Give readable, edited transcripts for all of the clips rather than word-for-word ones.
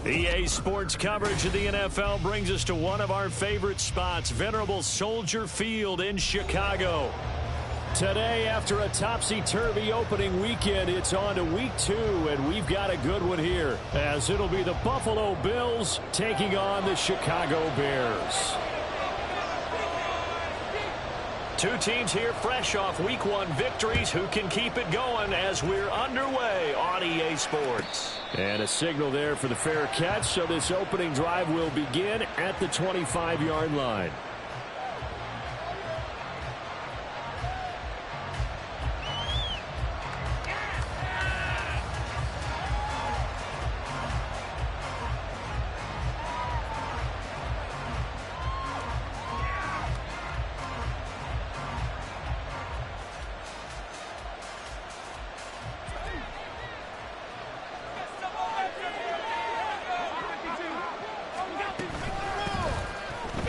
EA Sports coverage of the NFL brings us to one of our favorite spots, venerable Soldier Field in Chicago. Today, after a topsy-turvy opening weekend, it's on to week 2, and we've got a good one here, as it'll be the Buffalo Bills taking on the Chicago Bears. Two teams here fresh off week 1 victories. Who can keep it going as we're underway on EA Sports? And a signal there for the fair catch, so this opening drive will begin at the 25-yard line.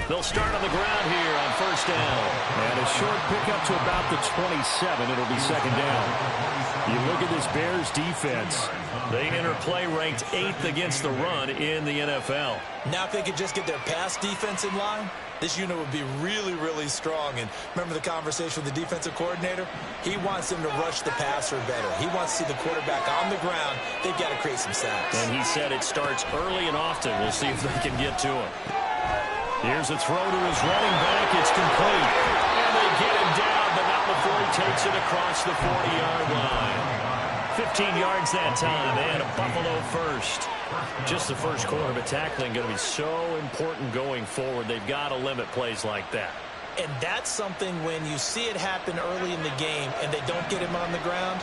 They'll start on the ground here on first down. And a short pickup to about the 27. It'll be second down. You look at this Bears defense. They enter play ranked 8th against the run in the NFL. Now if they could just get their pass defense in line, this unit would be really, really strong. And remember the conversation with the defensive coordinator? He wants them to rush the passer better. He wants to see the quarterback on the ground. They've got to create some sacks. And he said it starts early and often. We'll see if they can get to him. Here's a throw to his running back. It's complete. And they get him down, but not before he takes it across the 40-yard line. 15 yards that time, and a Buffalo first. Just the first quarter, but tackling going to be so important going forward. They've got to limit plays like that. And that's something when you see it happen early in the game and they don't get him on the ground,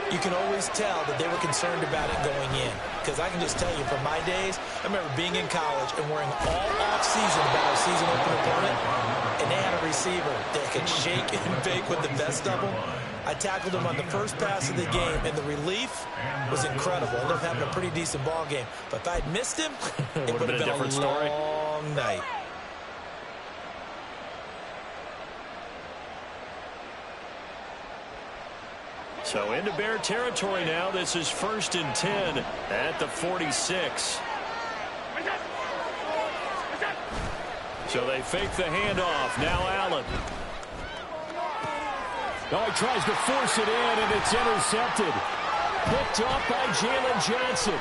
you can always tell that they were concerned about it going in. Because I can just tell you from my days, I remember being in college and worrying all off-season about our season opener opponent, and they had a receiver that could shake and bake with the best of them. I tackled him on the first pass of the game, and the relief was incredible. I ended up having a pretty decent ball game. But if I'd missed him, it would have been a different story. Long night. So into Bear territory now. This is 1st and 10 at the 46. So they fake the handoff. Now Allen. Oh, he tries to force it in, and it's intercepted. Picked off by Jalen Johnson.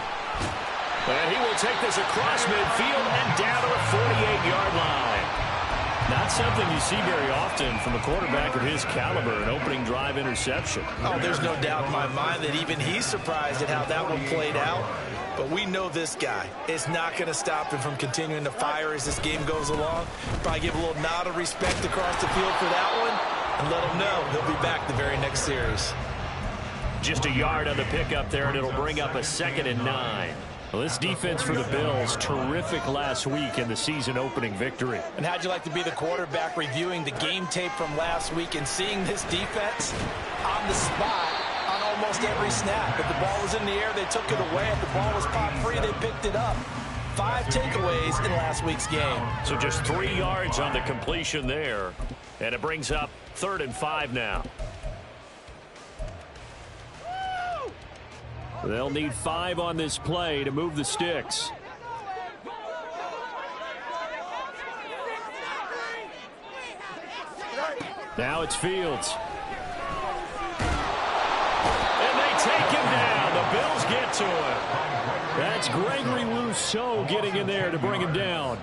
And he will take this across midfield and down to the 48-yard line. Not something you see very often from a quarterback of his caliber, an opening drive interception. Oh, there's no doubt in my mind that even he's surprised at how that one played out. But we know this guy is not going to stop him from continuing to fire as this game goes along. Probably give a little nod of respect across the field for that one and let him know he'll be back the very next series. Just a yard on the pickup there, and it'll bring up a 2nd and 9. Well, this defense for the Bills, terrific last week in the season-opening victory. And how'd you like to be the quarterback reviewing the game tape from last week and seeing this defense on the spot on almost every snap? If the ball was in the air, they took it away. If the ball was popped free, they picked it up. 5 takeaways in last week's game. So just 3 yards on the completion there. And it brings up 3rd and 5 now. They'll need 5 on this play to move the sticks. Now it's Fields. And they take him down. The Bills get to him. That's Gregory Rousseau getting in there to bring him down.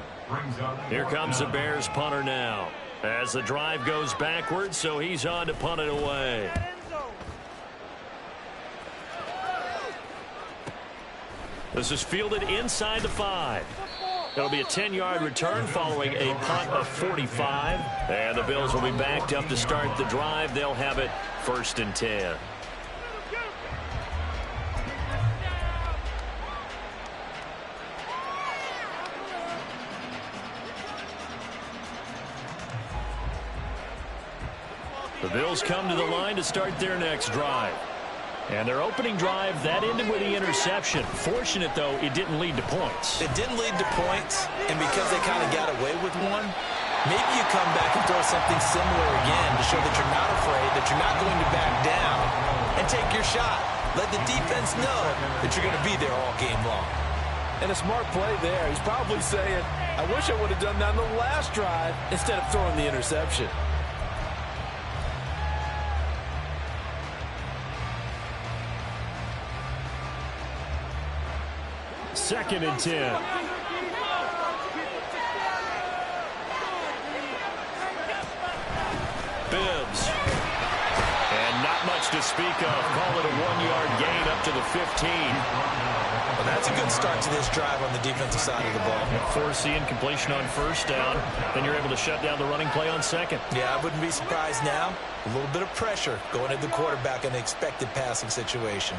Here comes the Bears punter now. As the drive goes backwards, so he's on to punt it away. This is fielded inside the 5. It'll be a 10-yard return following a punt of 45. And the Bills will be backed up to start the drive. They'll have it 1st and 10. The Bills come to the line to start their next drive. And their opening drive, that ended with the interception. Fortunate, though, it didn't lead to points. It didn't lead to points, and because they kind of got away with one, maybe you come back and throw something similar again to show that you're not afraid, that you're not going to back down, and take your shot. Let the defense know that you're going to be there all game long. And a smart play there. He's probably saying, I wish I would have done that on the last drive instead of throwing the interception. Second and 10. Bibbs. And not much to speak of. Call it a 1-yard gain up to the 15. Well, that's a good start to this drive on the defensive side of the ball. Force the incompletion on first down. Then you're able to shut down the running play on second. Yeah, I wouldn't be surprised now. A little bit of pressure going at the quarterback in an expected passing situation.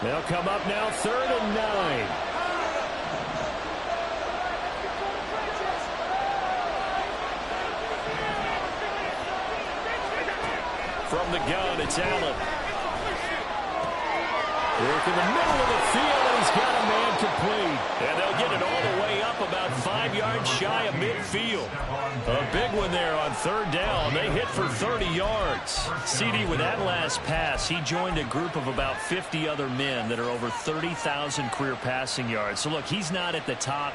They'll come up now, 3rd and 9. From the gun, it's Allen. Work in the middle of the field, and he's got a man complete. And they'll get it all the way up about 5 yards shy of midfield. A big one there on 3rd down. They hit for 30 yards. CD, with that last pass, he joined a group of about 50 other men that are over 30,000 career passing yards. So, look, he's not at the top,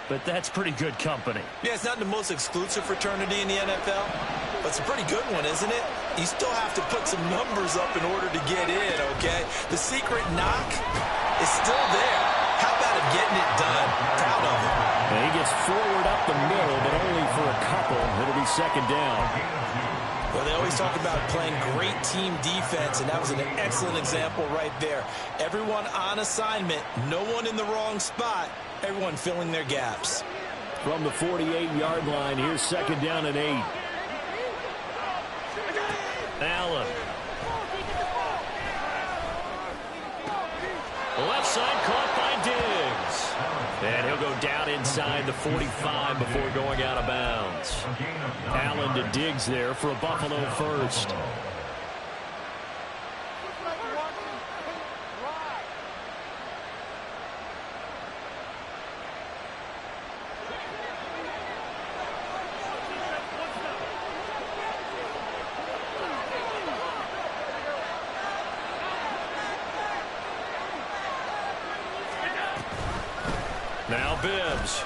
but that's pretty good company. Yeah, it's not the most exclusive fraternity in the NFL, but it's a pretty good one, isn't it? You still have to put some numbers up in order to get in, okay? The secret knock is still there. How about him getting it done? Proud of him. And he gets forward up the middle, but only for a couple. It'll be 2nd down. Well, they always talk about playing great team defense, and that was an excellent example right there. Everyone on assignment, no one in the wrong spot, everyone filling their gaps. From the 48-yard line, here's 2nd down and 8. Allen. Left side caught by Diggs. And he'll go down inside the 45 before going out of bounds. Allen to Diggs there for a Buffalo first. Now Bibbs.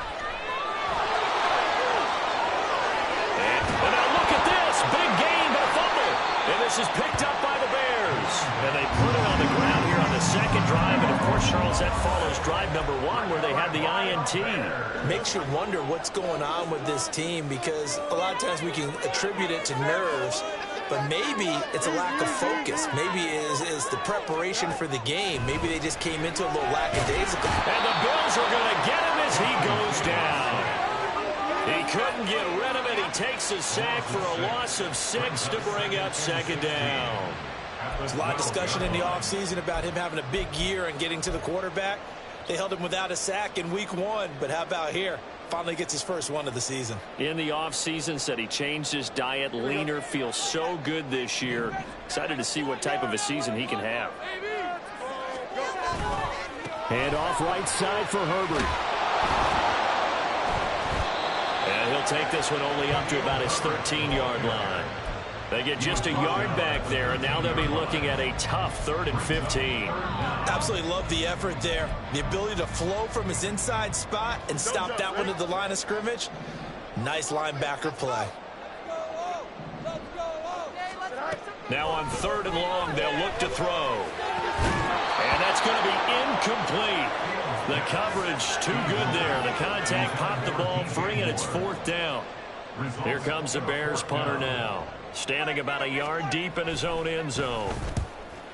And now look at this. Big gain, but a fumble. And this is picked up by the Bears. And they put it on the ground here on the 2nd drive. And, of course, Charles, that follows drive number 1 where they had the INT. Makes you wonder what's going on with this team, because a lot of times we can attribute it to nerves, but maybe it's a lack of focus. Maybe it's the preparation for the game. Maybe they just came into a little lackadaisical. And the Bills are going to get him as he goes down. He couldn't get rid of it. He takes a sack for a loss of 6 to bring up 2nd down. There's a lot of discussion in the offseason about him having a big year and getting to the quarterback. They held him without a sack in week 1, but how about here? Finally gets his first one of the season. In the offseason, said he changed his diet, leaner, feels so good this year. Excited to see what type of a season he can have. Hand off right side for Herbert. And he'll take this one only up to about his 13-yard line. They get just a yard back there, and now they'll be looking at a tough 3rd and 15. Absolutely love the effort there. The ability to flow from his inside spot and stop that one at the line of scrimmage. Nice linebacker play. Now on 3rd and long, they'll look to throw. And that's going to be incomplete. The coverage too good there. The contact popped the ball free, and it's 4th down. Here comes the Bears punter now. Standing about a yard deep in his own end zone.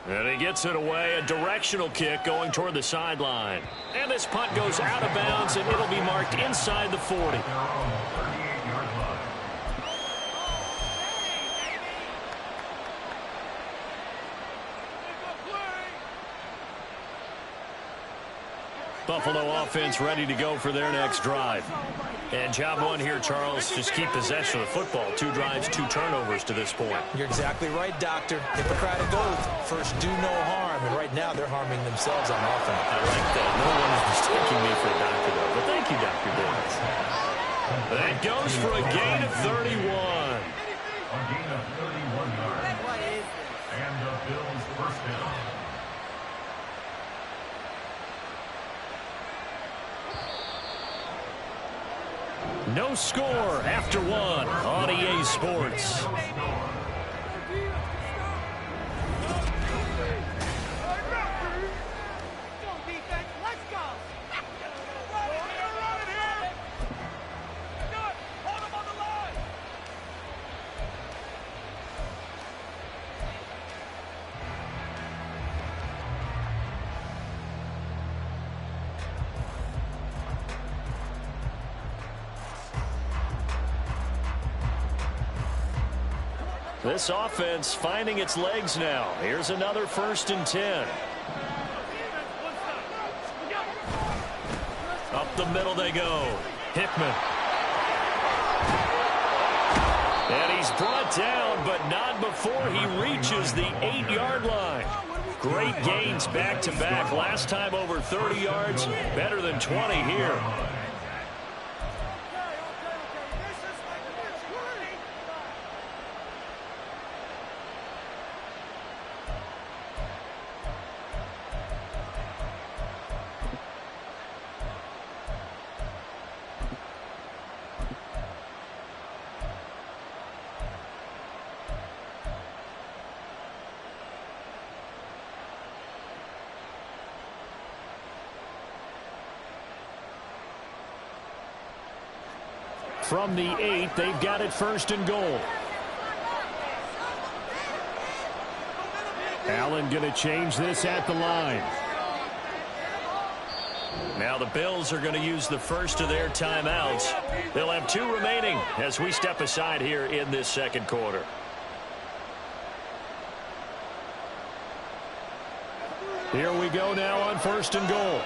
And he gets it away. A directional kick going toward the sideline. And this punt goes out of bounds, and it'll be marked inside the 40. Buffalo offense ready to go for their next drive. And job 1 here, Charles, just keep possession of the football. 2 drives, 2 turnovers to this point. You're exactly right, Doctor. Hippocratic oath. First, do no harm. And right now, they're harming themselves on offense. I like that. No one is mistaking me for a doctor, though. But thank you, Dr. Davis. That goes for a gain of 31. A gain of 31 yards. And the Bills first down. No score after one on EA Sports. This offense finding its legs now. Here's another 1st and 10. Up the middle they go. Hickman. And he's brought down, but not before he reaches the 8-yard line. Great gains back-to-back. Last time over 30 yards, better than 20 here. From the 8, they've got it 1st and goal. Allen going to change this at the line. Now the Bills are going to use the first of their timeouts. They'll have 2 remaining as we step aside here in this 2nd quarter. Here we go now on 1st and goal.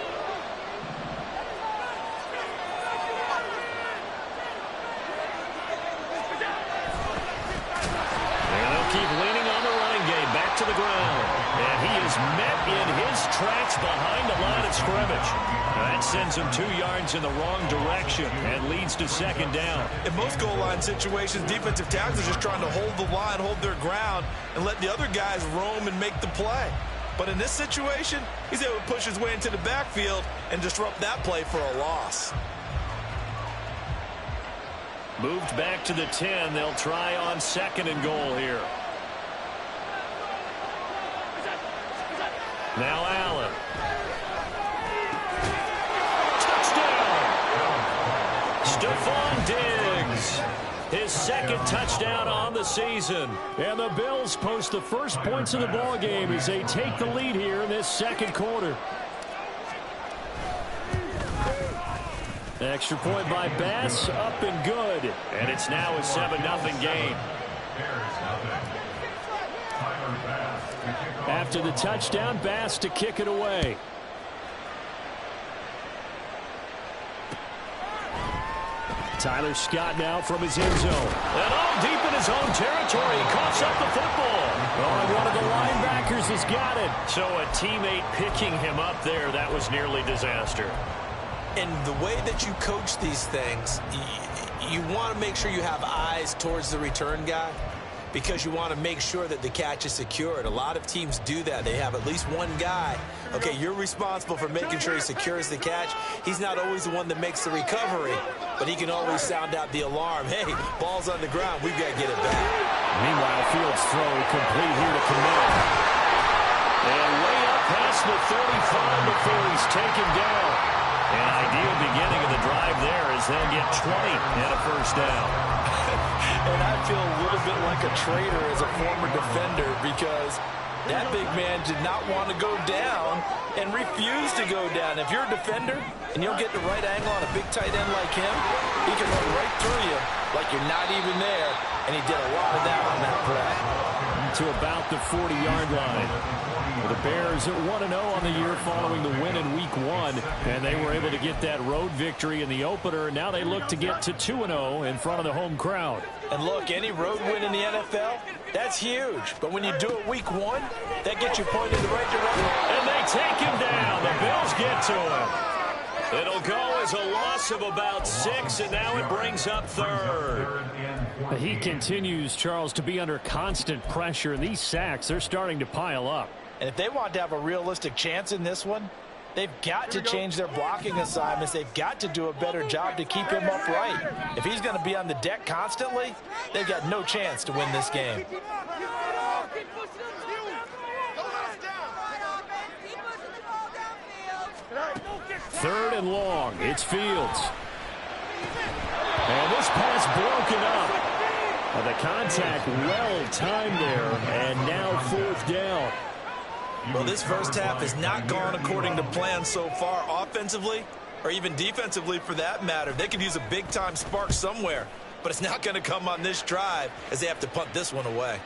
Keep leaning on the running game, back to the ground. And he is met in his tracks behind the line of scrimmage. That sends him 2 yards in the wrong direction and leads to 2nd down. In most goal line situations, defensive tackles are just trying to hold the line, hold their ground, and let the other guys roam and make the play. But in this situation, he's able to push his way into the backfield and disrupt that play for a loss. Moved back to the 10. They'll try on 2nd and goal here. Now Allen. Touchdown! Stephon Diggs. His 2nd touchdown on the season. And the Bills post the first points of the ball game as they take the lead here in this 2nd quarter. Extra point by Bass, up and good. And it's now a 7-0 game. After the touchdown, Bass to kick it away. Tyler Scott now from his end zone. And all deep in his own territory. He coughs up the football. Oh, one of the linebackers has got it. So a teammate picking him up there, that was nearly disaster. And the way that you coach these things, you want to make sure you have eyes towards the return guy because you want to make sure that the catch is secured. A lot of teams do that. They have at least one guy. Okay, you're responsible for making sure he secures the catch. He's not always the one that makes the recovery, but he can always sound out the alarm. Hey, ball's on the ground. We've got to get it back. Meanwhile, Fields' throw complete here to Kamara. And way up past the 35 before he's taken down. An ideal beginning of the drive there as they'll get 20 and a 1st down. And I feel a little bit like a traitor as a former defender because that big man did not want to go down and refused to go down. If you're a defender and you don't get the right angle on a big tight end like him, he can run right through you like you're not even there. And he did a lot of that on that play. To about the 40-yard line. The Bears at 1-0 on the year following the win in Week 1, and they were able to get that road victory in the opener. Now they look to get to 2-0 in front of the home crowd. And look, any road win in the NFL, that's huge. But when you do it Week 1, that gets you pointed in the right direction. And they take him down. The Bills get to him. It'll go as a loss of about 6, and now it brings up 3rd. He continues, Charles, to be under constant pressure, and these sacks, they're starting to pile up. And if they want to have a realistic chance in this one, They've got to change their blocking assignments. They've got to do a better job to keep him upright. If he's going to be on the deck constantly, they've got no chance to win this game. Third and long. It's Fields. And this pass broken up. The contact well timed there, and now fourth down. Well, this first half has not gone according to plan so far offensively, or even defensively for that matter. They could use a big-time spark somewhere, but it's not going to come on this drive as they have to punt this one away.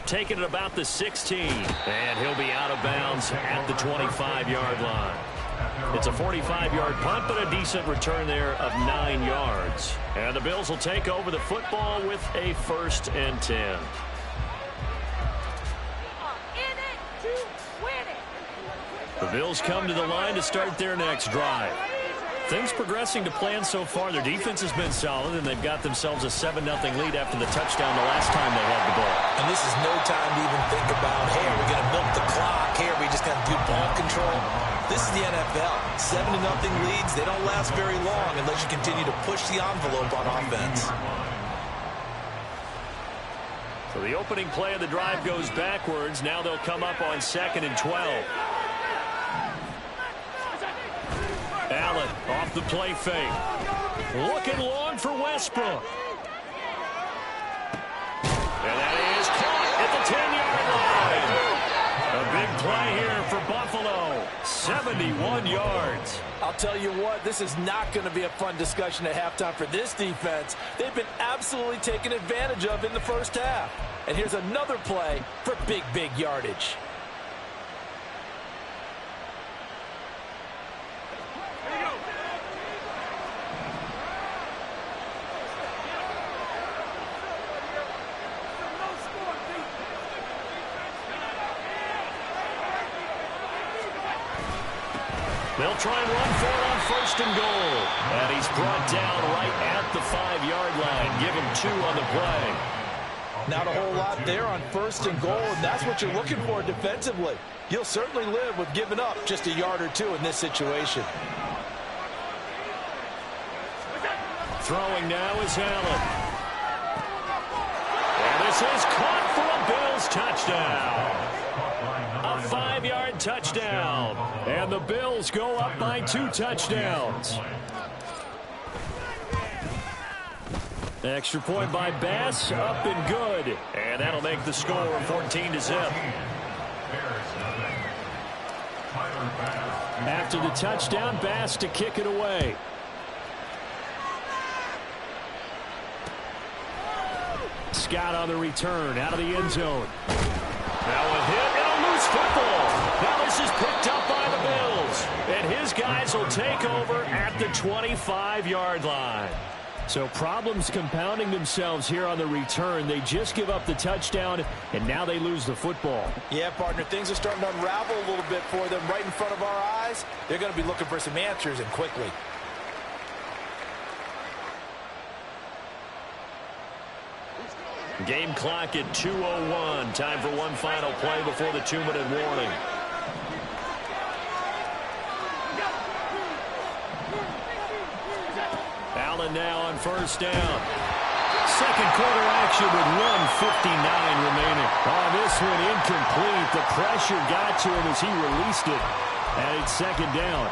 Taking it about the 16, and he'll be out of bounds at the 25-yard line. It's a 45-yard punt, but a decent return there of 9 yards. And the Bills will take over the football with a 1st and 10. The Bills come to the line to start their next drive. Things progressing to plan so far. Their defense has been solid, and they've got themselves a 7-0 lead after the touchdown the last time they had the ball. And this is no time to even think about, hey, are we going to milk the clock? Hey, are we just going to do ball control? This is the NFL. 7-0 leads, they don't last very long unless you continue to push the envelope on offense. So the opening play of the drive goes backwards. Now they'll come up on 2nd and 12. Allen off the play fake. Looking long for Westbrook. And that is caught at the 10-yard line. A big play here for Buffalo. 71 yards. I'll tell you what, this is not going to be a fun discussion at halftime for this defense. They've been absolutely taken advantage of in the first half. And here's another play for big yardage. They'll try and run for it on 1st and goal. And he's brought down right at the 5-yard line. Give him 2 on the play. Not a whole lot there on 1st and goal, and that's what you're looking for defensively. You'll certainly live with giving up just a yard or 2 in this situation. Throwing now is Allen. And this is caught for a Bills touchdown. A 5-yard touchdown. And the Bills go up by 2 touchdowns. Extra point by Bass, up and good. And that'll make the score 14-0. After the touchdown, Bass to kick it away. Scott on the return, out of the end zone. Now a hit and a loose football. Now this is picked up by the Bills. And his guys will take over at the 25-yard line. So problems compounding themselves here on the return. They just give up the touchdown, and now they lose the football. Yeah, partner, things are starting to unravel a little bit for them right in front of our eyes. They're going to be looking for some answers, and quickly. Game clock at 2:01. Time for one final play before the 2-minute warning. Allen now on 1st down. Second quarter action with 1:59 remaining. On this one, incomplete. The pressure got to him as he released it. And it's 2nd down.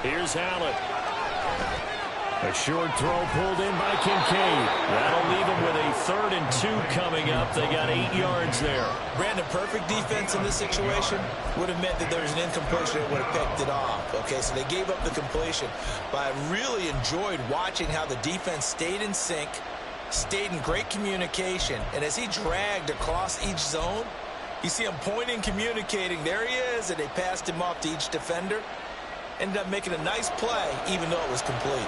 Here's Allen. A short throw pulled in by Kincaid. That'll leave them with a 3rd and 2 coming up. They got 8 yards there. Brandon, perfect defense in this situation would have meant that there was an incompletion that would have picked it off. Okay, so they gave up the completion. But I really enjoyed watching how the defense stayed in sync, stayed in great communication. And as he dragged across each zone, you see him pointing, communicating. There he is, and they passed him off to each defender. ended up making a nice play, even though it was complete.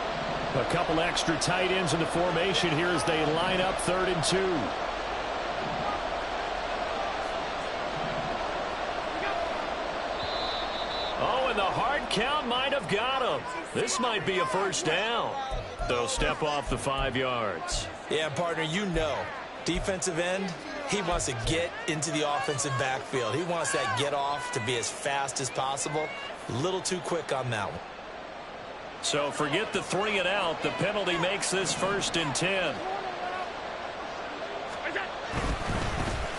A couple extra tight ends in the formation here as they line up 3rd and 2. Oh, and the hard count might have got him. This might be a first down. They'll step off the 5 yards. Yeah, partner, you know, defensive end, he wants to get into the offensive backfield. He wants that get off to be as fast as possible. A little too quick on that one. So forget the 3 and out. The penalty makes this 1st and 10.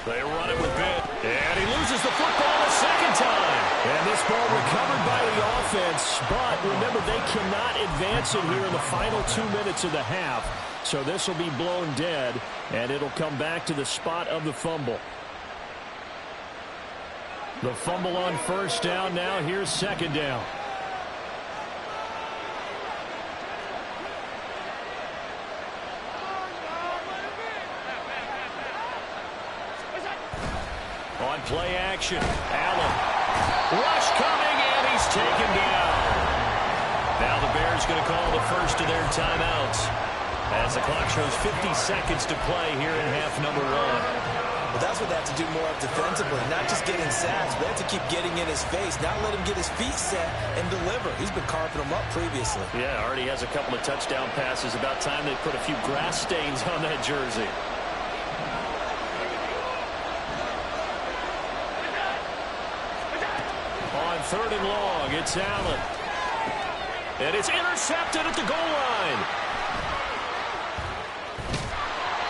They run it with Ben. And he loses the football a second time. And this ball recovered by the offense. But remember, they cannot advance it here in the final 2 minutes of the half. So this will be blown dead. And it'll come back to the spot of the fumble. The fumble on 1st down. Now here's 2nd down. On play action, Allen. Rush coming, and he's taken down. Now the Bears going to call the first of their timeouts as the clock shows 50 seconds to play here in half number 1. Well, that's what they have to do more of defensively, not just getting sacks, but they have to keep getting in his face, not let him get his feet set and deliver. He's been carving them up previously. Yeah, already has a couple of touchdown passes. About time they put a few grass stains on that jersey. On 3rd and long, it's Allen. And it's intercepted at the goal line.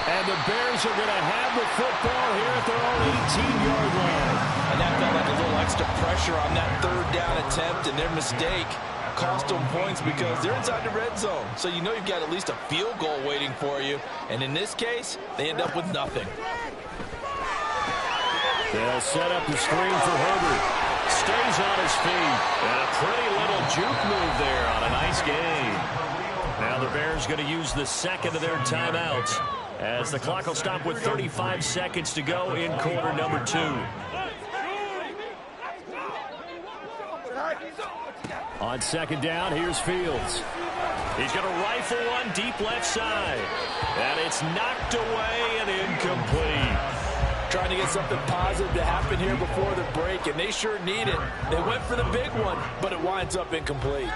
And the Bears are going to have the football here at their own 18-yard line. And that felt like a little extra pressure on that 3rd down attempt, and their mistake cost them points because they're inside the red zone. So you know you've got at least a field goal waiting for you. And in this case, they end up with nothing. They'll set up the screen for Herbert. Stays on his feet. And a pretty little juke move there on a nice game. Now the Bears going to use the 2nd of their timeouts as the clock will stop with 35 seconds to go in quarter number 2. On 2nd down, here's Fields. He's going to rifle one deep left side. And it's knocked away and incomplete. Trying to get something positive to happen here before the break, and they sure need it. They went for the big one, but it winds up incomplete.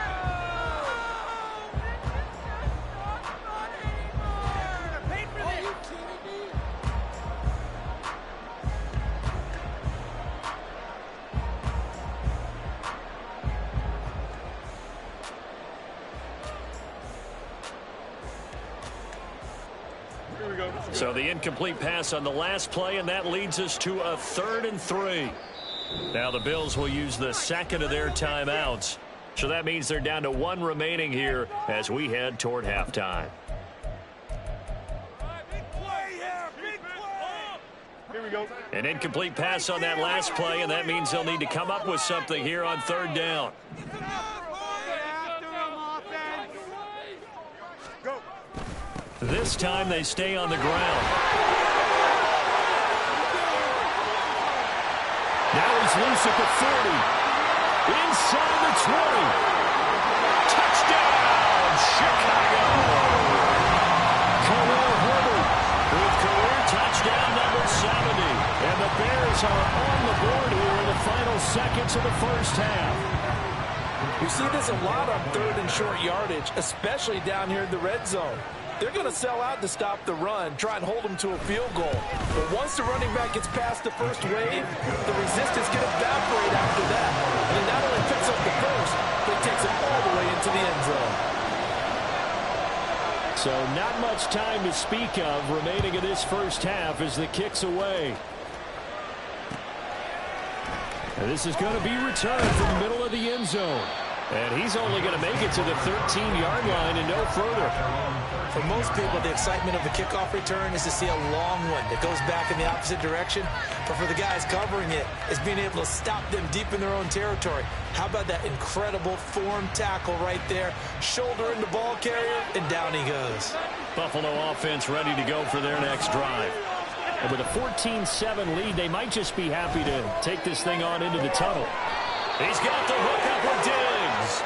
So the incomplete pass on the last play, and that leads us to a 3rd and 3. Now the Bills will use the 2nd of their timeouts. So that means they're down to 1 remaining here as we head toward halftime. Here we go. An incomplete pass on that last play, and that means they'll need to come up with something here on 3rd down. This time they stay on the ground. Now he's loose at the 40. Inside the 20. Touchdown, Chicago. Khalil Herbert with career touchdown number 70. And the Bears are on the board here in the final seconds of the first half. You see this a lot on 3rd and short yardage, especially down here in the red zone. They're going to sell out to stop the run, try and hold them to a field goal. But once the running back gets past the first wave, the resistance can evaporate after that. And it not only picks up the first, but takes it all the way into the end zone. So not much time to speak of remaining in this first half as the kick's away. And this is going to be returned from the middle of the end zone. And he's only going to make it to the 13-yard line and no further. For most people, the excitement of the kickoff return is to see a long one that goes back in the opposite direction. But for the guys covering it, it's being able to stop them deep in their own territory. How about that incredible form tackle right there? Shoulder in the ball carrier, and down he goes. Buffalo offense ready to go for their next drive. And with a 14-7 lead, they might just be happy to take this thing on into the tunnel. He's got the hook up with Diggs. Bills.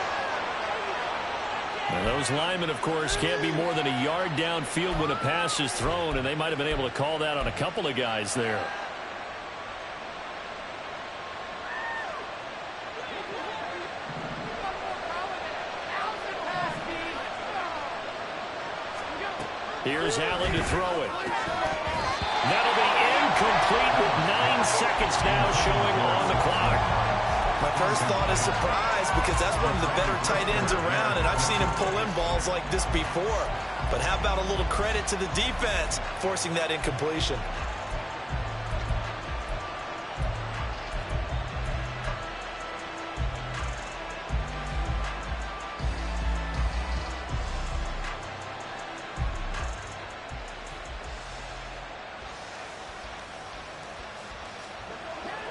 And those linemen, of course, can't be more than a yard downfield when a pass is thrown, and they might have been able to call that on a couple of guys there. Here's Allen to throw it. That'll be incomplete with 9 seconds now showing on the clock. My first thought is surprise because that's one of the better tight ends around, and I've seen him pull in balls like this before. But how about a little credit to the defense forcing that incompletion?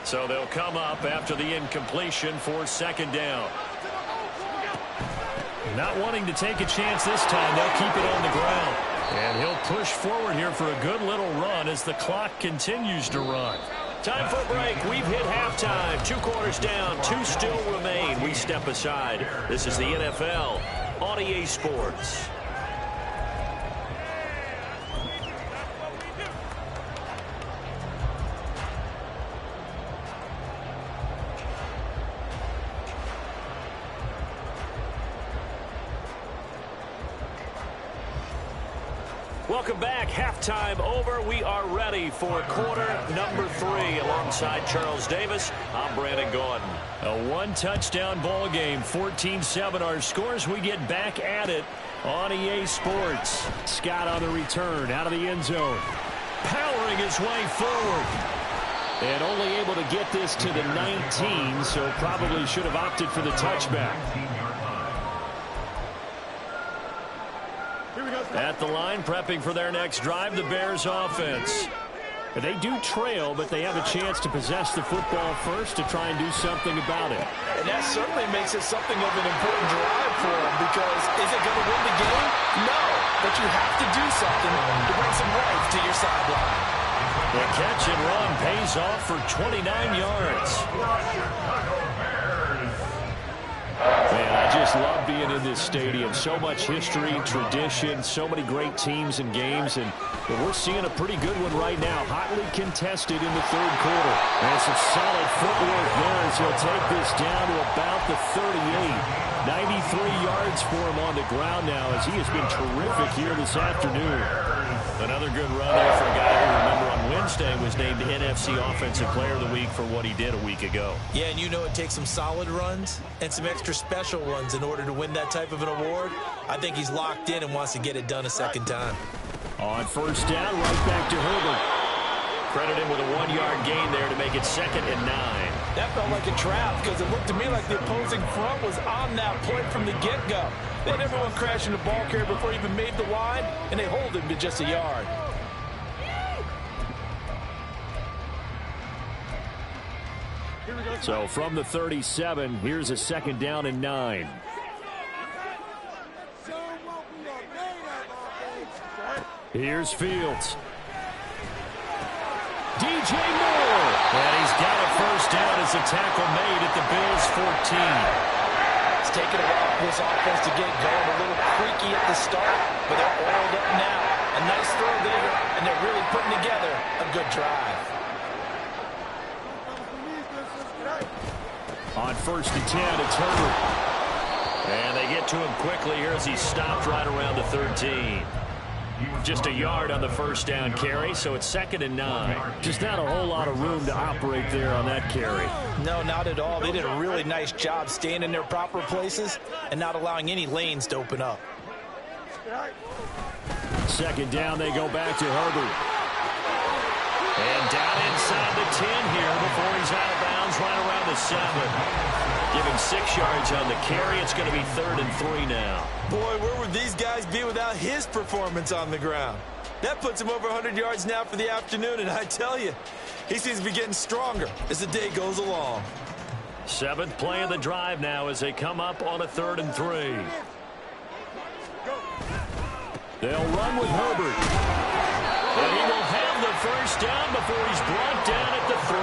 So they'll come up after the incompletion for second down. Not wanting to take a chance this time, they'll keep it on the ground. And he'll push forward here for a good little run as the clock continues to run. Time for a break. We've hit halftime. 2 quarters down, 2 still remain. We step aside. This is the NFL on EA Sports. Welcome back. Halftime over. We are ready for quarter number 3. Alongside Charles Davis, I'm Brandon Gordon. A 1-touchdown ball game, 14-7 our scores. We get back at it on EA Sports. Scott on the return out of the end zone, powering his way forward. And only able to get this to the 19, so probably should have opted for the touchback. At the line, prepping for their next drive, the Bears offense. They do trail, but they have a chance to possess the football first to try and do something about it. And that certainly makes it something of an important drive for them because is it going to win the game? No, but you have to do something to bring some life to your sideline. The catch and run pays off for 29 yards. Man, I just love being in this stadium. So much history, tradition, so many great teams and games, and we're seeing a pretty good one right now. Hotly contested in the third quarter. And some solid footwork there as he'll take this down to about the 38. 93 yards for him on the ground now as he has been terrific here this afternoon. Another good run there for a guy who, remember, on Wednesday was named NFC Offensive Player of the Week for what he did a week ago. Yeah, and you know it takes some solid runs and some extra special ones in order to win that type of an award. I think he's locked in and wants to get it done a second time. On first down, right back to Herbert. Credit him with a 1-yard gain there to make it 2nd and 9. That felt like a trap because it looked to me like the opposing front was on that play from the get-go. They had everyone crashing the ball carrier before he even made the line, and they hold him to just a yard. So from the 37, here's a 2nd down and 9. Here's Fields. DJ Moore. And he's got a first down as a tackle made at the Bills' 14. It's taken a while for this offense to get going. A little creaky at the start, but they're oiled up now. A nice throw there, and they're really putting together a good drive. On 1st and 10, it's Herbert. And they get to him quickly here as he stopped right around the 13. Just a yard on the first down carry, so it's 2nd and 9. Just not a whole lot of room to operate there on that carry. No, not at all. They did a really nice job staying in their proper places and not allowing any lanes to open up. 2nd down, they go back to Herbert. And down inside the 10 here before he's out of bounds right around the 7. Give him 6 yards on the carry. It's going to be 3rd and 3 now. Boy, where would these guys be without his performance on the ground? That puts him over 100 yards now for the afternoon, and I tell you, he seems to be getting stronger as the day goes along. 7th play of the drive now as they come up on a 3rd and 3. They'll run with Herbert. And he will have the first down before he's brought down at the 3.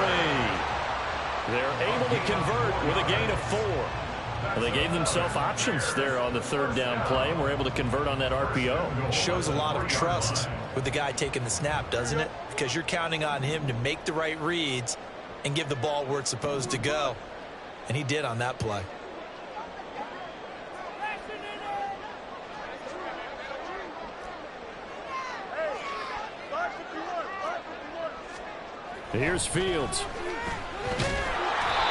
They're able to convert with a gain of 4. Well, they gave themselves options there on the third down play and were able to convert on that RPO. Shows a lot of trust with the guy taking the snap, doesn't it? Because you're counting on him to make the right reads and give the ball where it's supposed to go. And he did on that play. Here's Fields.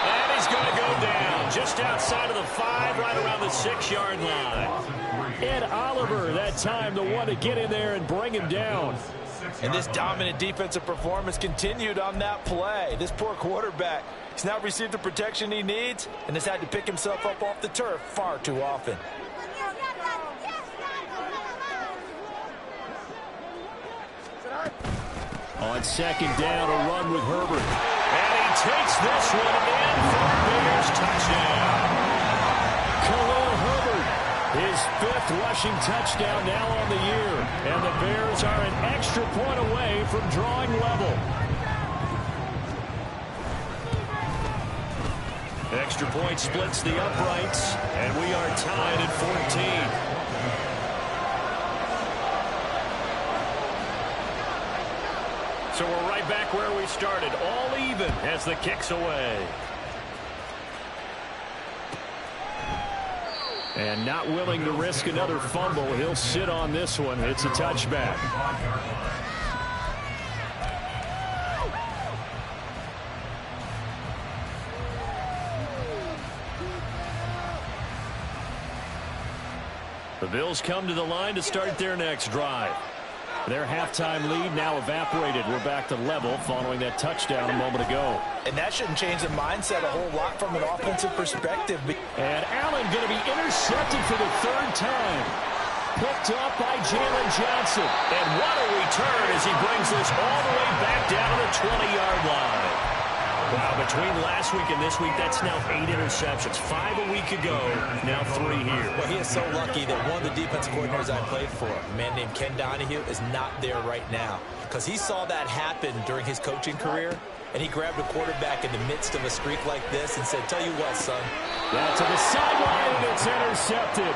And he's going to go down just outside of the 5, right around the 6-yard line. Ed Oliver, that time, the one to get in there and bring him down. And this dominant defensive performance continued on that play. This poor quarterback, he's now received the protection he needs and has had to pick himself up off the turf far too often. On second down, a run with Herbert. And he takes this one in for a Bears touchdown. Khalil Herbert, his 5th rushing touchdown now on the year. And the Bears are an extra point away from drawing level. Extra point splits the uprights, and we are tied at 14. So we're right back where we started, all even as the kick's away. And not willing to risk another fumble, he'll sit on this one. It's a touchback. The Bills come to the line to start their next drive. Their halftime lead now evaporated. We're back to level following that touchdown a moment ago. And that shouldn't change the mindset a whole lot from an offensive perspective. And Allen going to be intercepted for the 3rd time. Picked up by Jalen Johnson. And what a return as he brings this all the way back down to the 20-yard line. Wow, between last week and this week, that's now 8 interceptions. 5 a week ago, now 3 here. Well, he is so lucky that one of the defensive coordinators I played for, a man named Ken Donahue, is not there right now. Because he saw that happen during his coaching career, and he grabbed a quarterback in the midst of a streak like this and said, tell you what, son. Down to the sideline, and it's intercepted.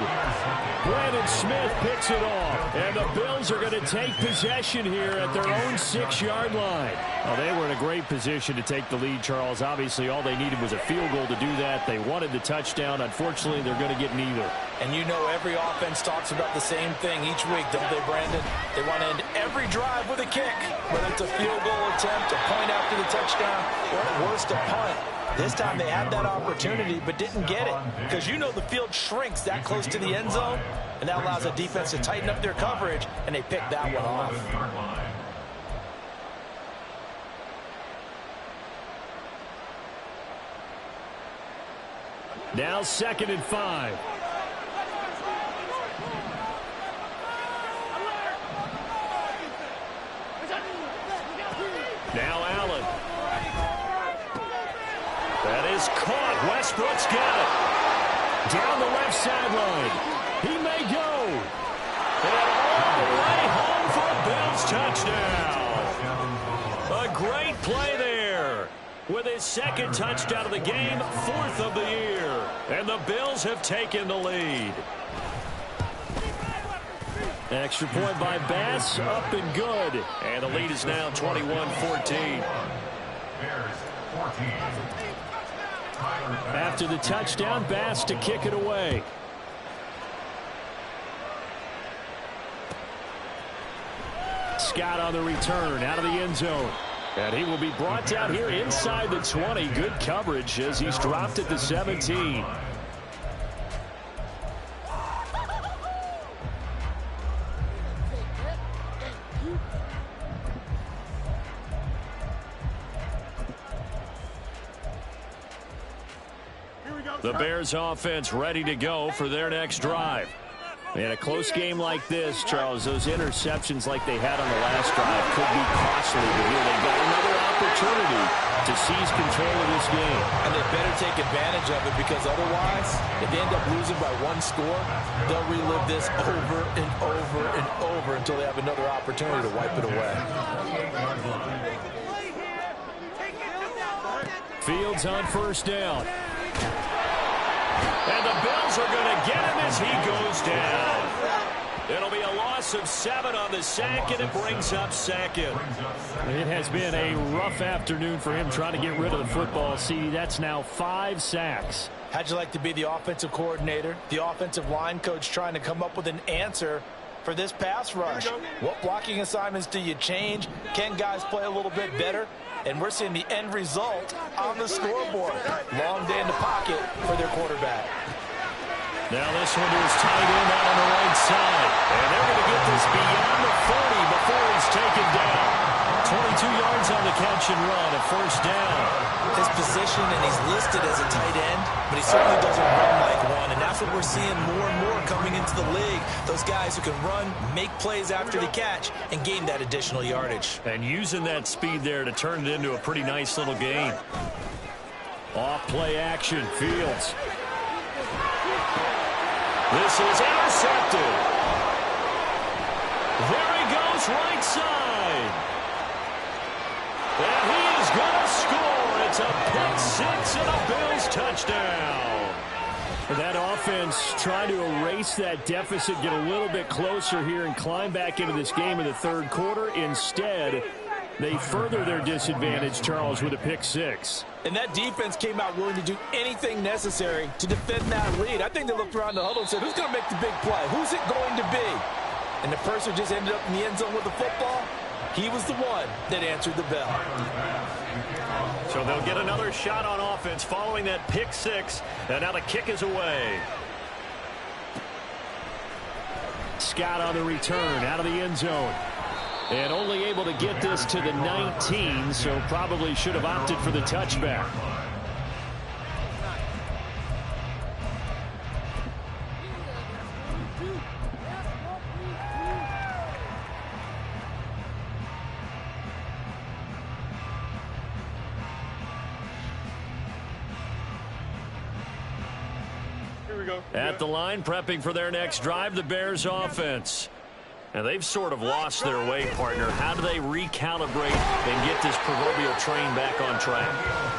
Brandon Smith picks it off. And the Bills are going to take possession here at their own 6-yard line. Well, they were in a great position to take the lead, Charles. Obviously, all they needed was a field goal to do that. They wanted the touchdown. Unfortunately, they're going to get neither. And you know every offense talks about the same thing each week, don't they, Brandon? They want to end every drive with a kick, whether it's a field goal attempt, a point after the touchdown, or at worst, a punt. This time they had that opportunity but didn't get it because you know the field shrinks that close to the end zone, and that allows the defense to tighten up their coverage, and they picked that one off. Now 2nd and 5. Now Allen. That is caught. Westbrook's got it. Down the left sideline. He may go. And all the way home for a Bills touchdown. A great play there. With his 2nd touchdown of the game, 4th of the year. And the Bills have taken the lead. Extra point by Bass, up and good. And the lead is now 21-14. After the touchdown, Bass to kick it away. Scott on the return, out of the end zone. And he will be brought down here inside the 20. Good coverage as he's dropped at the 17. The Bears offense ready to go for their next drive. In a close game like this, Charles, those interceptions like they had on the last drive could be costly. But here they've got another opportunity to seize control of this game. And they better take advantage of it because otherwise, if they end up losing by 1 score, they'll relive this over and over and over until they have another opportunity to wipe it away. Fields on 1st down. And the Bills are going to get him as he goes down. It'll be a loss of 7 on the sack, and it brings up second. It has been a rough afternoon for him trying to get rid of the football. See, that's now 5 sacks. How'd you like to be the offensive coordinator, the offensive line coach trying to come up with an answer for this pass rush? What blocking assignments do you change? Can guys play a little bit better? And we're seeing the end result on the scoreboard. Long day in the pocket for their quarterback. Now this one is tight end out on the right side. And they're going to get this beyond the 40 before he's taken down. 22 yards on the catch and run, a first down. His position, and he's listed as a tight end, but he certainly doesn't run like one. And that's what we're seeing more and more coming into the league. Those guys who can run, make plays after the catch, and gain that additional yardage. And using that speed there to turn it into a pretty nice little game. Off play action, Fields. This is intercepted. There he goes, right side. And he is going to score. It's a pick six and a Bills touchdown. That offense trying to erase that deficit, get a little bit closer here, and climb back into this game in the third quarter. Instead, they further their disadvantage, Charles, with a pick six. And that defense came out willing to do anything necessary to defend that lead. I think they looked around the huddle and said, who's going to make the big play? Who's it going to be? And the person just ended up in the end zone with the football. He was the one that answered the bell. So they'll get another shot on offense following that pick six. And now the kick is away. Scott on the return out of the end zone. And only able to get this to the 19, so probably should have opted for the touchback. Here we go. At the line, prepping for their next drive, the Bears offense. And they've sort of lost their way, partner. How do they recalibrate and get this proverbial train back on track?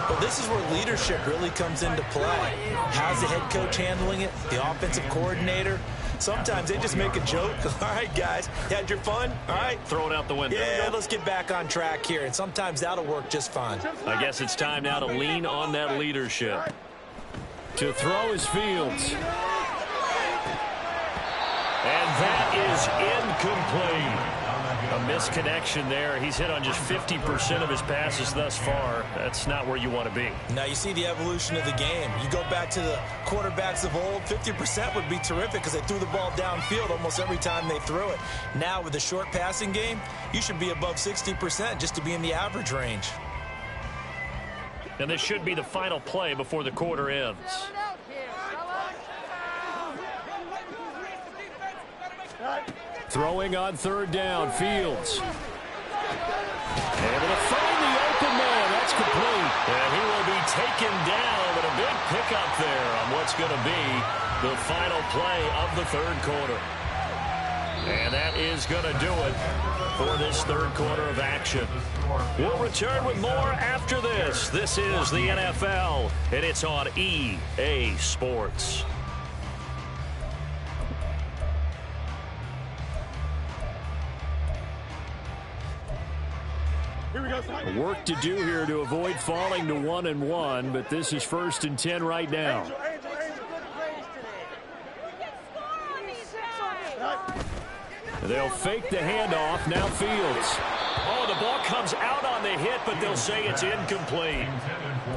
Well, this is where leadership really comes into play. How's the head coach handling it? The offensive coordinator? Sometimes they just make a joke. All right, guys, you had your fun? All right. Throw it out the window. Yeah, let's get back on track here. And sometimes that'll work just fine. I guess it's time now to lean on that leadership. To throw is Fields. And that is incomplete. A misconnection there. He's hit on just 50% of his passes thus far. That's not where you want to be. Now you see the evolution of the game. You go back to the quarterbacks of old, 50% would be terrific because they threw the ball downfield almost every time they threw it. Now with the short passing game, you should be above 60% just to be in the average range. And this should be the final play before the quarter ends. Throwing on third down, Fields. Able to find the open man. That's complete. And he will be taken down, but a big pickup there on what's going to be the final play of the third quarter. And that is going to do it for this third quarter of action. We'll return with more after this. This is the NFL, and it's on EA Sports. Work to do here to avoid falling to 1-1, but this is 1st and 10 right now. They'll fake the handoff. Now Fields. Oh, the ball comes out on the hit, but they'll say it's incomplete.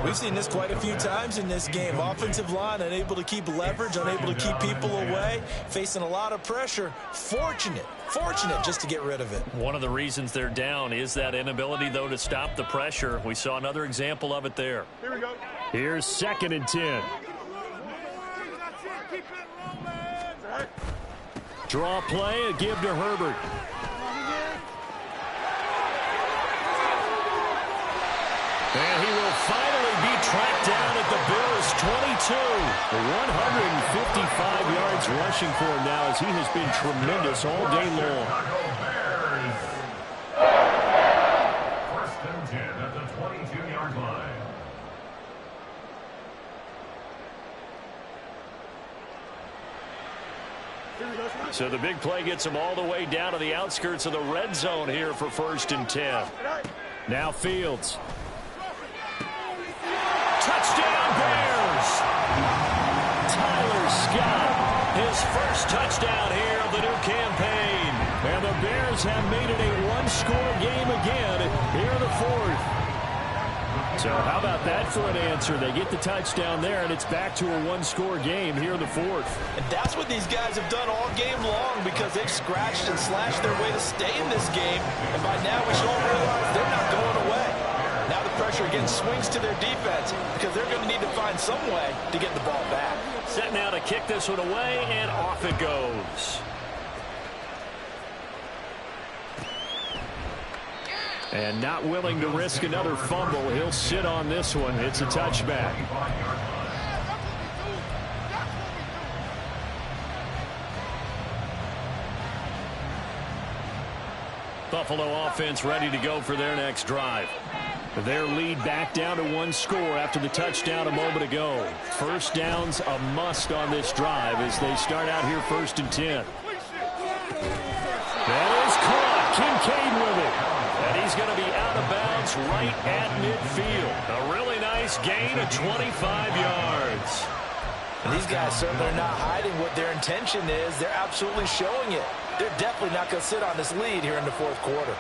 We've seen this quite a few times in this game. Offensive line unable to keep leverage, unable to keep people away, facing a lot of pressure. Fortunate just to get rid of it. One of the reasons they're down is that inability, though, to stop the pressure. We saw another example of it there. Here we go. Here's 2nd and 10. Draw play, a give to Herbert. And he will finally be tracked down at the Bills' 22. 155 yards rushing for him now as he has been tremendous all day long. First and 10 at the 22-yard line. So the big play gets him all the way down to the outskirts of the red zone here for 1st and 10. Now Fields. Touchdown Bears! Tyler Scott, his first touchdown here of the new campaign. And the Bears have made it a one-score game again here in the 4th. So how about that for an answer? They get the touchdown there, and it's back to a one-score game here in the 4th. And that's what these guys have done all game long because they've scratched and slashed their way to stay in this game. And by now we should all realize they're not going away. Now the pressure again swings to their defense because they're going to need to find some way to get the ball back. Set now to kick this one away, and off it goes. And not willing to risk another fumble. He'll sit on this one. It's a touchback. Buffalo offense ready to go for their next drive. Their lead back down to one score after the touchdown a moment ago. First down's a must on this drive as they start out here 1st and 10. That is caught. Kincaid with it. And he's going to be out of bounds right at midfield. A really nice gain of 25 yards. And these guys certainly are not hiding what their intention is. They're absolutely showing it. They're definitely not going to sit on this lead here in the 4th quarter.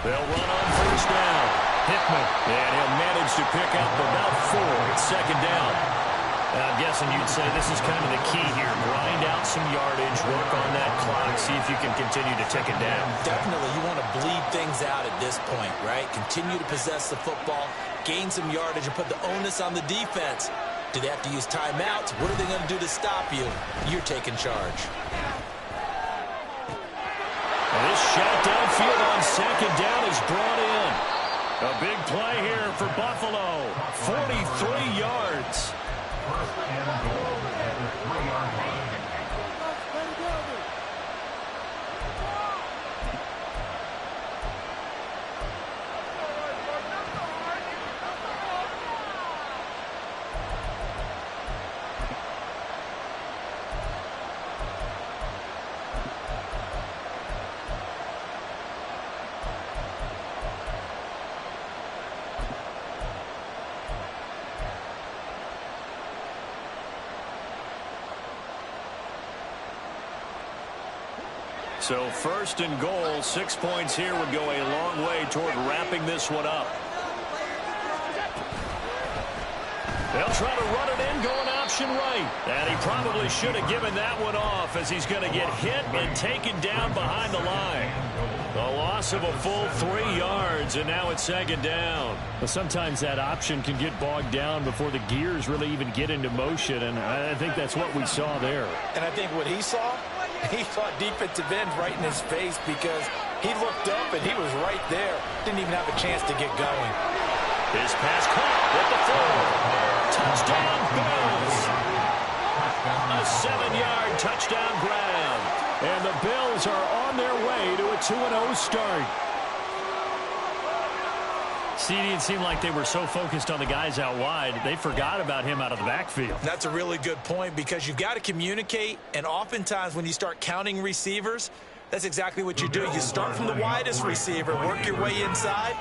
They'll run on 1st down. Hickman, and he'll manage to pick up about 4. It's 2nd down. I'm guessing you'd say this is kind of the key here. Grind out some yardage, work on that clock, see if you can continue to tick it down. Definitely, you want to bleed things out at this point, right? Continue to possess the football, gain some yardage, and put the onus on the defense. Do they have to use timeouts? What are they going to do to stop you? You're taking charge. And this shot downfield on 2nd down is brought in. A big play here for Buffalo. 43 yards. 1st and goal at the 3-yard line. So 1st and goal, 6 points here would go a long way toward wrapping this one up. They'll try to run it in, going option right. And he probably should have given that one off as he's going to get hit and taken down behind the line. A loss of a full 3 yards, and now it's 2nd down. Well, sometimes that option can get bogged down before the gears really even get into motion, and I think that's what we saw there. And I think what he saw defensive end right in his face because he looked up and he was right there. Didn't even have a chance to get going. His pass caught at the 4. Touchdown, Bills. A 7-yard touchdown grab. And the Bills are on their way to a 2-0 start. CD, it seemed like they were so focused on the guys out wide, they forgot about him out of the backfield. That's a really good point because you've got to communicate, and oftentimes when you start counting receivers, that's exactly what you do. You start from the widest receiver, work your way inside.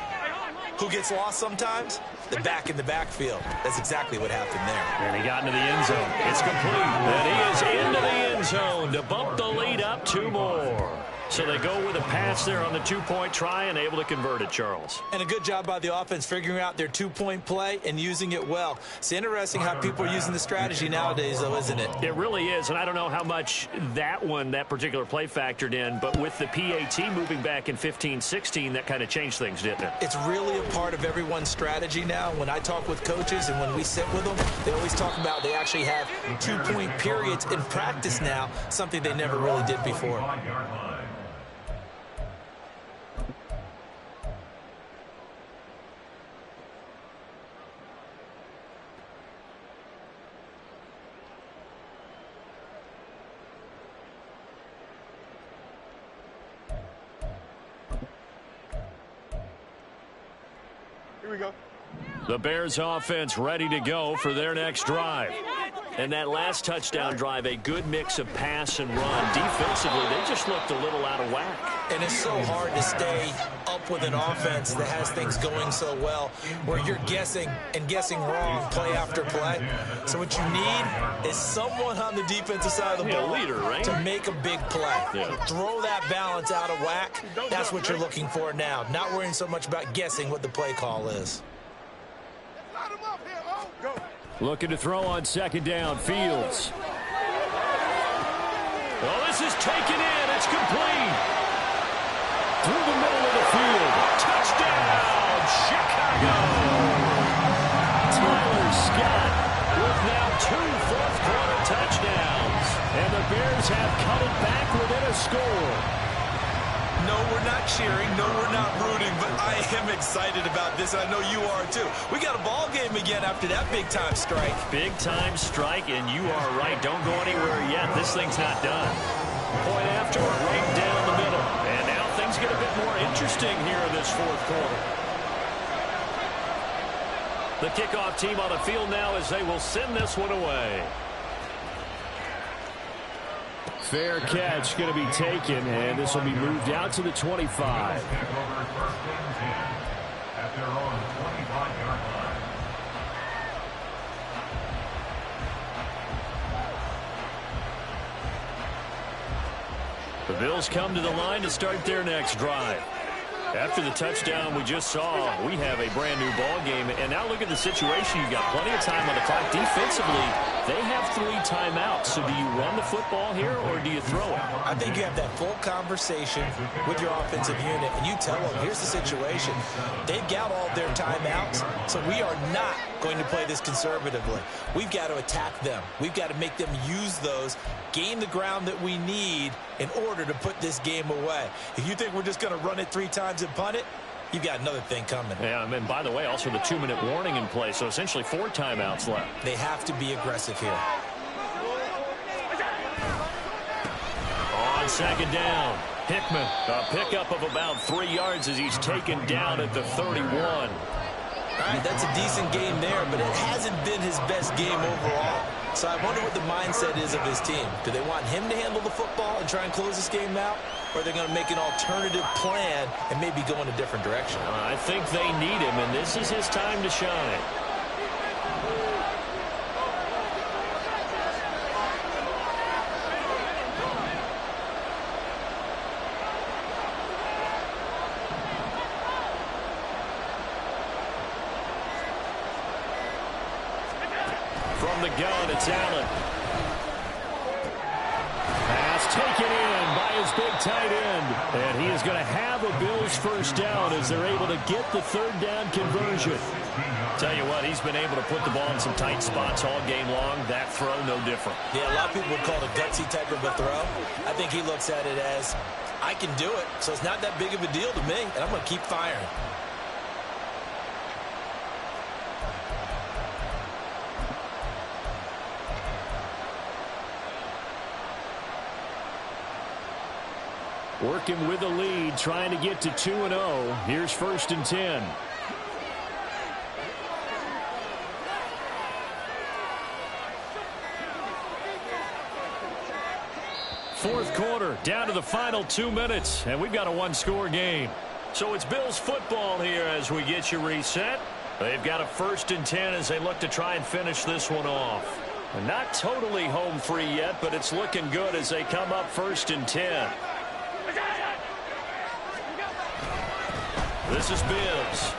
Who gets lost sometimes? The back in the backfield. That's exactly what happened there. And he got into the end zone. It's complete. And he is into the end zone to bump the lead up 2 more. So they go with a pass there on the 2-point try and able to convert it, Charles. And a good job by the offense figuring out their 2-point play and using it well. It's interesting how people are using the strategy nowadays, though, isn't it? It really is, and I don't know how much that particular play factored in, but with the PAT moving back in 15-16, that kind of changed things, didn't it? It's really a part of everyone's strategy now. When I talk with coaches and when we sit with them, they always talk about they actually have 2-point periods in practice now, something they never really did before. Here we go. The Bears offense ready to go for their next drive. And that last touchdown drive, a good mix of pass and run. Defensively, they just looked a little out of whack. And it's so hard to stay up with an offense that has things going so well, where you're guessing and guessing wrong play after play. So what you need is someone on the defensive side of the ball leader, right? to make a big play. Yeah. Throw that balance out of whack. That's what you're looking for now. Not worrying so much about guessing what the play call is. Looking to throw on second down. Fields. Well, this is taken in. It's complete. Through the middle of the field. Touchdown, Chicago. Tyler Scott With now 2 fourth-quarter touchdowns. And the Bears have cut it back within a score. No, we're not cheering. No, we're not rooting. But I am excited about this. I know you are, too. We got a ball game again after that big-time strike. Big-time strike, and you are right. Don't go anywhere yet. This thing's not done. Point after it, right down the middle. And now things get a bit more interesting here in this fourth quarter. The kickoff team on the field now as they will send this one away. Fair catch going to be taken, and this will be moved out to the 25. At their own 25-yard line. The Bills come to the line to start their next drive. After the touchdown we just saw, we have a brand new ball game. And now look at the situation. You've got plenty of time on the clock. Defensively, they have 3 timeouts. So do you run the football here or do you throw it? I think you have that full conversation with your offensive unit, and you tell them, here's the situation. They've got all their timeouts, so we are not going to play this conservatively. We've got to attack them. We've got to make them use those, gain the ground that we need in order to put this game away. If you think we're just going to run it 3 times and punt it, you've got another thing coming. Yeah, and by the way, also the 2-minute warning in play, so essentially 4 timeouts left. They have to be aggressive here. On second down, Hickman, a pickup of about 3 yards as he's taken down at the 31. All right, that's a decent game there, but it hasn't been his best game overall. So I wonder what the mindset is of his team. Do they want him to handle the football and try and close this game out? Or are they going to make an alternative plan and maybe go in a different direction? I think they need him, and this is his time to shine. From the gun, it's Allen. Pass taken in by his big tight end. And he is going to have a Bills first down as they're able to get the third down conversion. Tell you what, he's been able to put the ball in some tight spots all game long. That throw, no different. Yeah, a lot of people would call it a gutsy type of a throw. I think he looks at it as, I can do it, so it's not that big of a deal to me, and I'm going to keep firing. Working with the lead, trying to get to 2-0. Here's 1st and 10. Fourth quarter, down to the final 2 minutes, and we've got a 1-score game. So it's Bills football here as we get you reset. They've got a 1st and 10 as they look to try and finish this one off. And not totally home free yet, but it's looking good as they come up 1st and 10. This is Bills.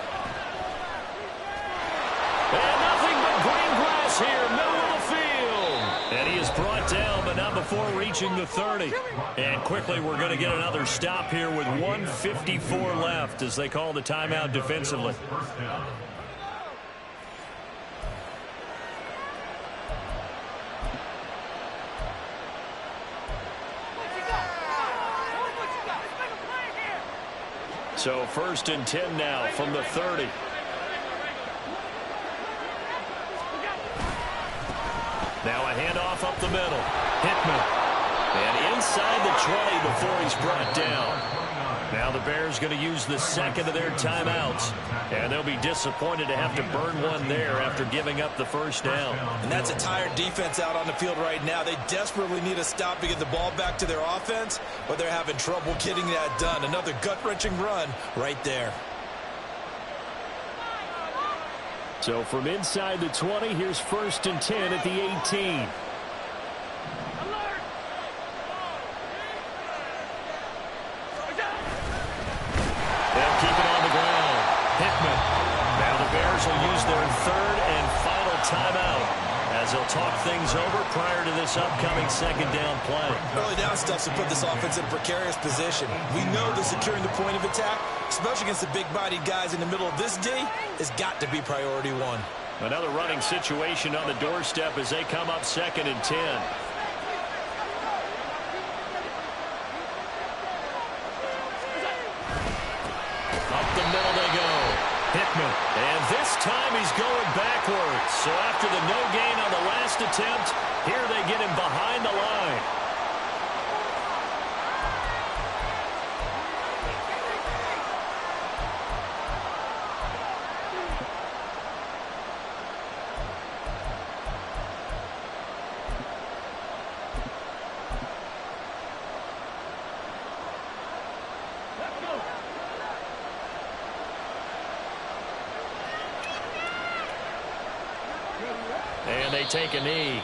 And nothing but green grass here, middle of the field. And he is brought down, but not before reaching the 30. And quickly, we're going to get another stop here with 1:54 left as they call the timeout defensively. So 1st and 10 now from the 30. Now a handoff up the middle. Hickman. And inside the 20 before he's brought down. Now the Bears going to use the second of their timeouts, and they'll be disappointed to have to burn one there after giving up the first down. And that's a tired defense out on the field right now. They desperately need a stop to get the ball back to their offense, but they're having trouble getting that done. Another gut-wrenching run right there. So from inside the 20, here's 1st and 10 at the 18. They'll keep it on the ground. Hickman. Now the Bears will use their third and final timeout as they'll talk things over prior to this upcoming second down play. Early down stuff to put this offense in a precarious position. We know that securing the point of attack, especially against the big-bodied guys in the middle of this D, has got to be priority one. Another running situation on the doorstep as they come up 2nd and 10. Up the middle they go. Hickman. And this time he's going backwards. So after the no gain on the last attempt, here they get him behind the line. And they take a knee.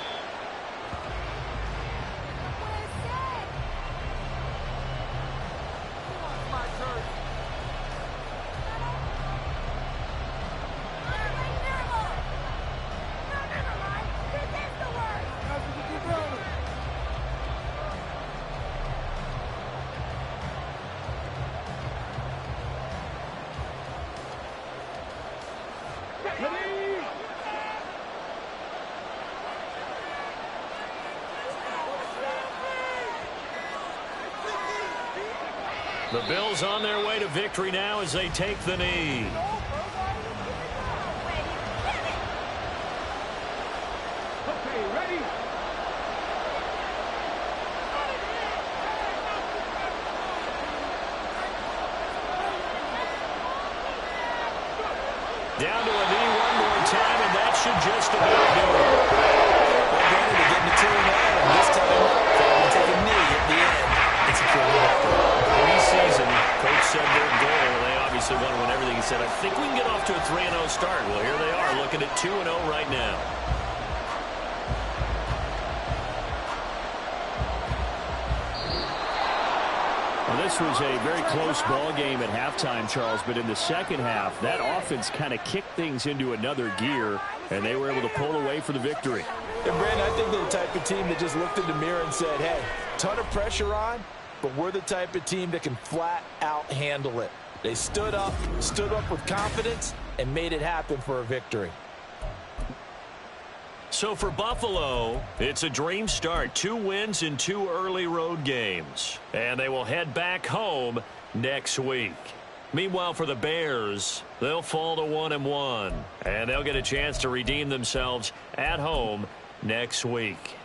The Bills on their way to victory now as they take the knee. Down to a knee one more time, and that should just about do it. Well, Brandon, they're getting to 2-0, and this time they're going to take a knee at the end. It's a pretty victory. Preseason, coach said their goal, and they obviously want to win everything. He said, I think we can get off to a 3-0 start. Well, here they are looking at 2-0 right now. Well, this was a very close ball game at halftime, Charles, but in the second half, that offense kind of kicked things into another gear, and they were able to pull away for the victory. And, Brandon, I think they're the type of team that just looked in the mirror and said, hey, ton of pressure on, but we're the type of team that can flat out handle it. They stood up with confidence, and made it happen for a victory. So for Buffalo, it's a dream start. 2 wins in 2 early road games. And they will head back home next week. Meanwhile, for the Bears, they'll fall to 1-1. And they'll get a chance to redeem themselves at home next week.